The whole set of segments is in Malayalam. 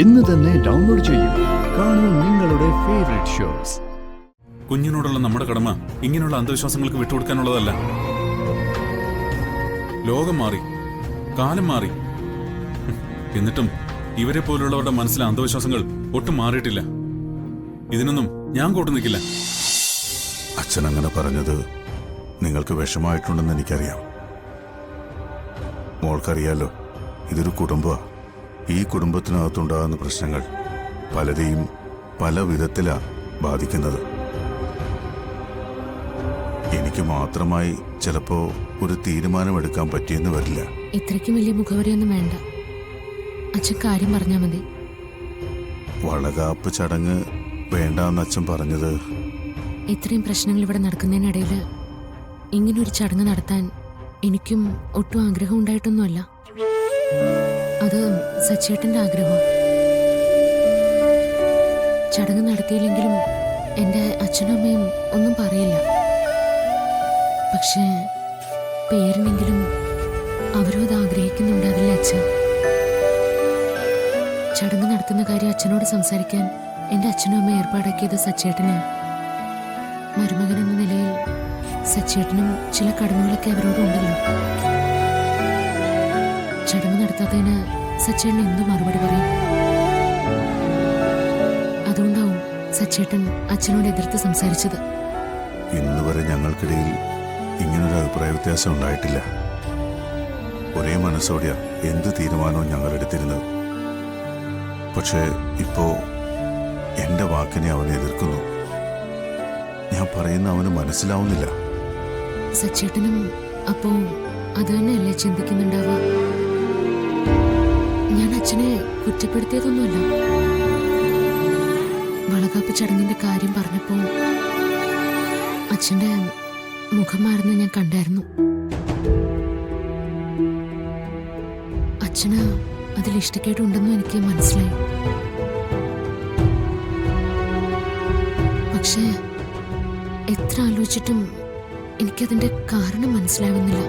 ഇന്ന് തന്നെ ഡൗൺലോഡ് ചെയ്യൂ. കാണൂ നിങ്ങളുടെ ഫേവറേറ്റ് ഷോസ്. കുഞ്ഞിനോടുള്ള നമ്മുടെ കടമ ഇങ്ങനെയുള്ള അന്ധവിശ്വാസങ്ങൾക്ക് വിട്ടുകൊടുക്കാനുള്ളതല്ല. ലോകം മാറി, കാലം മാറി. എന്നിട്ടും ഇവരെ പോലുള്ളവരുടെ മനസ്സിലെ അന്ധവിശ്വാസങ്ങൾ ഒട്ടും മാറിയിട്ടില്ല. ഇതിനൊന്നും ഞാൻ കൂട്ടു നിൽക്കില്ല. അച്ഛൻ അങ്ങനെ പറഞ്ഞത് നിങ്ങൾക്ക് വിഷമായിട്ടുണ്ടെന്ന് എനിക്കറിയാം. മോൾക്കറിയാലോ, ഇതൊരു കുടുംബമാണ്. ഈ കുടുംബത്തിനകത്തുണ്ടാകുന്ന പ്രശ്നങ്ങൾ പലരെയും പല വിധത്തിലാണ് ബാധിക്കുന്നത്. എനിക്ക് മാത്രമായി ചിലപ്പോ ഒരു തീരുമാനമെടുക്കാൻ പറ്റിയെന്ന് വരില്ല. ഇത്രയ്ക്കും വലിയ മുഖവരിയൊന്നും വേണ്ട. അച്ഛൻ കാര്യം പറഞ്ഞാൽ മതി. വളകാപ്പ് ചടങ്ങ് വേണ്ടാന്ന് അച്ഛൻ പറഞ്ഞത്, ഇത്രയും പ്രശ്നങ്ങൾ ഇവിടെ നടക്കുന്നതിനിടയിൽ ഇങ്ങനൊരു ചടങ്ങ് നടത്താൻ എനിക്കും ഒട്ടും ആഗ്രഹം ഉണ്ടായിട്ടൊന്നുമല്ല. അത് സച്ചേട്ടൻ്റെ ആഗ്രഹം. ചടങ്ങ് നടത്തിയില്ലെങ്കിലും എൻ്റെ അച്ഛനും അമ്മയും ഒന്നും പറയില്ല. പക്ഷേ പേരിനെങ്കിലും അവരും അത് ആഗ്രഹിക്കുന്നുണ്ടാവില്ല അച്ഛൻ. ചടങ്ങ് നടത്തുന്ന കാര്യം അച്ഛനോട് സംസാരിക്കാൻ എൻ്റെ അച്ഛനും അമ്മ ഏർപ്പാടാക്കിയത് സച്ചേട്ടനാണ്. മരുമകൻ എന്ന നിലയിൽ സച്ചേട്ടനും ചില കടമകളൊക്കെ അവരോടുണ്ടല്ലോ. ചടങ്ങ് നടത്താത്തതിന് സച്ചേട്ടൻ എന്ത് മറുപടി പറയും? അതുകൊണ്ടാവും സച്ചേട്ടൻ അച്ഛനോട് എതിർത്ത് സംസാരിച്ചത്. ഇന്ന് വരെ ഞങ്ങൾക്കിടയിൽ ഇങ്ങനൊരു അഭിപ്രായ വ്യത്യാസം ഉണ്ടായിട്ടില്ല. ഒരേ മനസ്സോടെയാ എന്ത് തീരുമാനവും ഞങ്ങൾ എടുത്തിരുന്നത്. പക്ഷേ ഇപ്പോ എന്റെ വാക്കിനെ അവൻ എതിർക്കുന്നു. ഞാൻ പറയുന്ന അവന് മനസ്സിലാവുന്നില്ല. സച്ചേട്ടനും അപ്പോ അത് തന്നെയല്ലേ ചിന്തിക്കുന്നുണ്ടാവുക? ഞാൻ അച്ഛനെ കുറ്റപ്പെടുത്തിയതൊന്നുമല്ല. വളകാപ്പ് ചടങ്ങിന്റെ കാര്യം പറഞ്ഞപ്പോ അച്ഛന്റെ മുഖം മാറുന്ന ഞാൻ കണ്ടായിരുന്നു. അച്ഛന് അതിൽ ഇഷ്ടക്കേടുണ്ടെന്നും എനിക്ക് മനസ്സിലായി. പക്ഷേ എത്ര ആലോചിച്ചിട്ടും എനിക്കതിന്റെ കാരണം മനസ്സിലാവുന്നില്ല.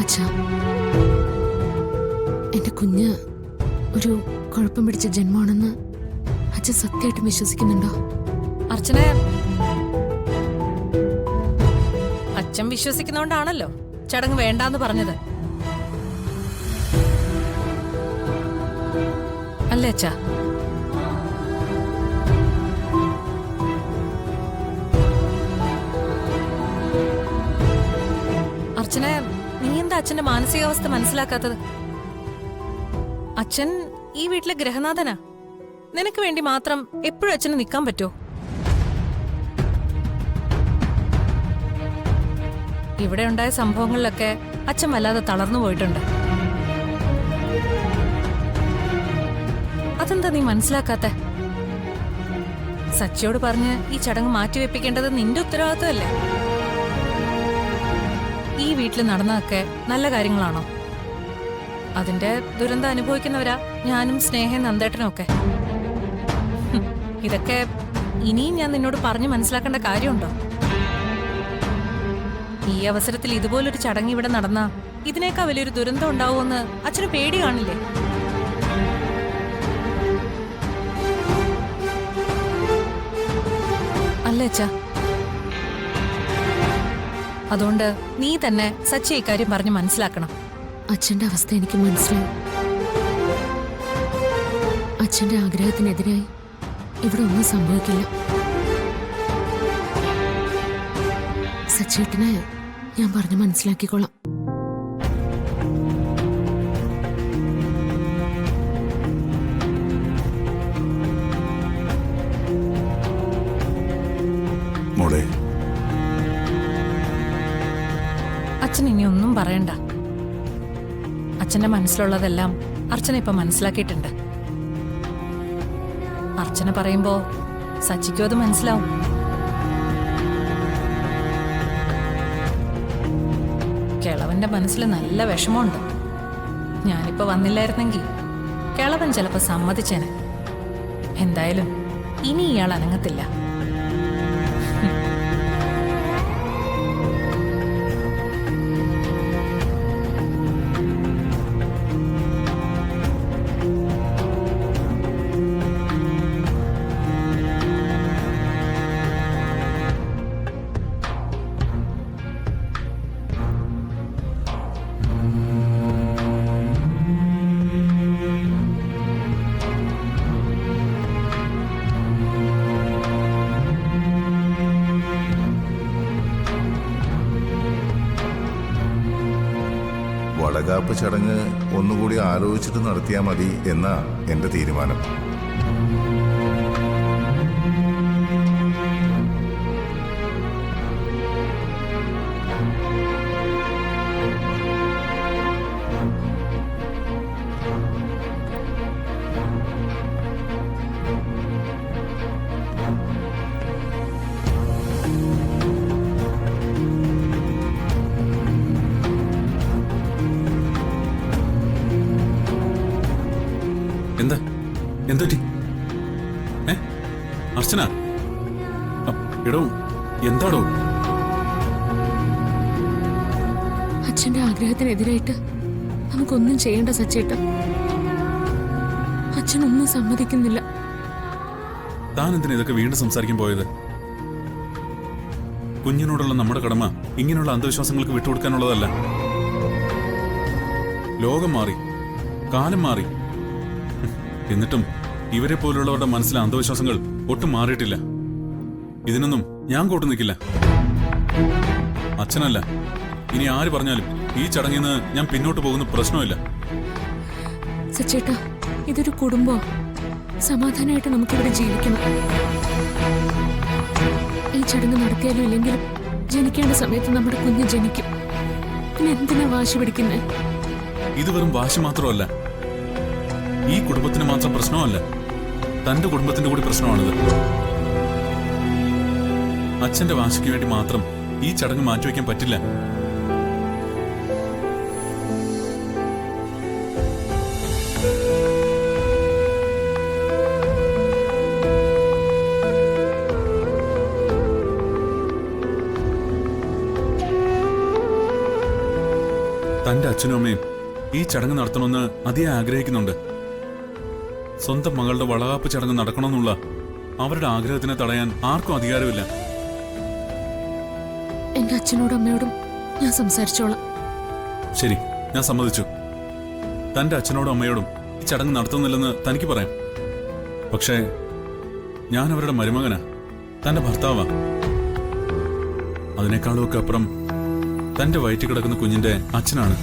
അച്ഛാ, എന്റെ കുഞ്ഞ് ഒരു കുഴപ്പം പിടിച്ച ജന്മമാണെന്ന് അച്ഛൻ സത്യമായിട്ടും വിശ്വസിക്കുന്നുണ്ടോ? അർച്ചനെ, അച്ഛൻ വിശ്വസിക്കുന്നോണ്ടാണല്ലോ ചടങ്ങ് വേണ്ടാന്ന് പറഞ്ഞത്, അല്ലേ അച്ഛാ? അർച്ചനെ, നീ എന്താ അച്ഛന്റെ മാനസികാവസ്ഥ മനസ്സിലാക്കാത്തത്? അച്ഛൻ ഈ വീട്ടിലെ ഗ്രഹനാഥനാ. നിനക്ക് വേണ്ടി മാത്രം എപ്പോഴും അച്ഛന് നിൽക്കാൻ പറ്റുമോ? ഇവിടെ ഉണ്ടായ സംഭവങ്ങളിലൊക്കെ അച്ഛൻ വല്ലാതെ തളർന്നു പോയിട്ടുണ്ട്. അതെന്താ നീ മനസ്സിലാക്കാത്ത? സച്ചിയോട് പറഞ്ഞ് ഈ ചടങ്ങ് മാറ്റിവെപ്പിക്കേണ്ടത് നിന്റെ ഉത്തരവാദിത്വമല്ലേ? ഈ വീട്ടിൽ നടന്നതൊക്കെ നല്ല കാര്യങ്ങളാണോ? അതിന്റെ ദുരന്തം അനുഭവിക്കുന്നവരാ ഞാനും സ്നേഹയും നന്ദേട്ടനും ഒക്കെ. ഇതൊക്കെ ഇനിയും ഞാൻ നിന്നോട് പറഞ്ഞു മനസ്സിലാക്കേണ്ട കാര്യമുണ്ടോ? ഈ അവസരത്തിൽ ഇതുപോലൊരു ചടങ്ങ് ഇവിടെ നടന്നാ ഇതിനേക്കാൾ വലിയൊരു ദുരന്തം ഉണ്ടാവുമെന്ന് അച്ഛന് പേടി കാണില്ലേ? അല്ലേ അച്ഛാ? അതുകൊണ്ട് നീ തന്നെ സച്ചി ഇക്കാര്യം പറഞ്ഞ് മനസ്സിലാക്കണം. അച്ഛന്റെ അവസ്ഥ എനിക്ക് മനസ്സിലായി. അച്ഛന്റെ ആഗ്രഹത്തിനെതിരായി ഇവിടെ ഒന്നും സംഭവിക്കില്ല. സച്ചേട്ടനെ ഞാൻ പറഞ്ഞ് മനസ്സിലാക്കിക്കോളാം. മോളെ, അച്ഛൻ ഇനി ഒന്നും പറയണ്ട. അച്ഛന്റെ മനസ്സിലുള്ളതെല്ലാം അർച്ചന ഇപ്പൊ മനസ്സിലാക്കിയിട്ടുണ്ട്. അർച്ചന പറയുമ്പോ സച്ചിക്കും അത് മനസ്സിലാവും. കിളവന്റെ മനസ്സിൽ നല്ല വിഷമമുണ്ട്. ഞാനിപ്പോ വന്നില്ലായിരുന്നെങ്കിൽ കിളവൻ ചിലപ്പോ സമ്മതിച്ചേനെ. എന്തായാലും ഇനി ഇയാൾ അനങ്ങത്തില്ല. വളകാപ്പ് ചടങ്ങ് ഒന്നുകൂടി ആലോചിച്ചിട്ട് നടത്തിയാൽ മതി എന്നാ എൻ്റെ തീരുമാനം. എന്താ എന്തുപറ്റി? അർച്ചന, എടോ എന്താടോ? അച്ഛന്റെ ആഗ്രഹത്തിനെതിരായിട്ട് നമുക്കൊന്നും ചെയ്യേണ്ട സച്ചേട്ട. അച്ഛനൊന്നും സമ്മതിക്കുന്നില്ല. താൻ എന്തിനാ ഇതൊക്കെ വീണ്ടും സംസാരിക്കാൻ പോയത്? കുഞ്ഞിനോടുള്ള നമ്മുടെ കടമ ഇങ്ങനെയുള്ള അന്ധവിശ്വാസങ്ങൾക്ക് വിട്ടുകൊടുക്കാനുള്ളതല്ല. ലോകം മാറി, കാലം മാറി. എന്നിട്ടും ഇവരെ പോലുള്ളവരുടെ മനസ്സിലെ അന്ധവിശ്വാസങ്ങൾ ഒട്ടും മാറിയിട്ടില്ല. ഇതിനൊന്നും ഞാൻ കൂട്ടു നിൽക്കില്ല. അച്ഛനല്ല, ഇനി ആര് പറഞ്ഞാലും ഈ ചടങ്ങിൽ നിന്ന് ഞാൻ പിന്നോട്ട് പോകുന്ന പ്രശ്നമില്ല. സച്ചേട്ട, ഇതൊരു കുടുംബം. സമാധാനമായിട്ട് നമുക്കിവിടെ ജീവിക്കണം. ഈ ചടങ്ങ് നടത്തിയാലും ഇല്ലെങ്കിലും ജനിക്കേണ്ട സമയത്ത് നമ്മുടെ കുഞ്ഞ് ജനിക്കും. പിന്നെ എന്തിനാ വാശി പിടിക്കുന്നേ? ഇത് വെറും വാശി മാത്രമല്ല, ഈ കുടുംബത്തിന് മാത്രം പ്രശ്നമല്ല, തന്റെ കുടുംബത്തിന്റെ കൂടി പ്രശ്നമാണിത്. അച്ഛന്റെ വാശിക്ക് വേണ്ടി മാത്രം ഈ ചടങ്ങ് മാറ്റിവെക്കാൻ പറ്റില്ല. തന്റെ അച്ഛനും അമ്മയും ഈ ചടങ്ങ് നടത്തണമെന്ന് അതിയായി ആഗ്രഹിക്കുന്നുണ്ട്. സ്വന്തം മകളുടെ വളകാപ്പ് ചടങ്ങ് നടക്കണമെന്നുള്ള അവരുടെ ആഗ്രഹത്തിനെ തടയാൻ ആർക്കും അധികാരമില്ല. എന്റെ അച്ഛനോടും അമ്മയോടും ഞാൻ സംസാരിച്ചോളാം. ശരി, ഞാൻ സമ്മതിച്ചു. തന്റെ അച്ഛനോടും അമ്മയോടും ഈ ചടങ്ങ് നടത്തുന്നില്ലെന്ന് തനിക്ക് പറയാം. പക്ഷേ ഞാൻ അവരുടെ മരുമകനാ, തന്റെ ഭർത്താവാ. അതിനേക്കാളുമൊക്കെ അപ്പുറം തന്റെ വയറ്റിൽ കിടക്കുന്ന കുഞ്ഞിന്റെ അച്ഛനാണ്.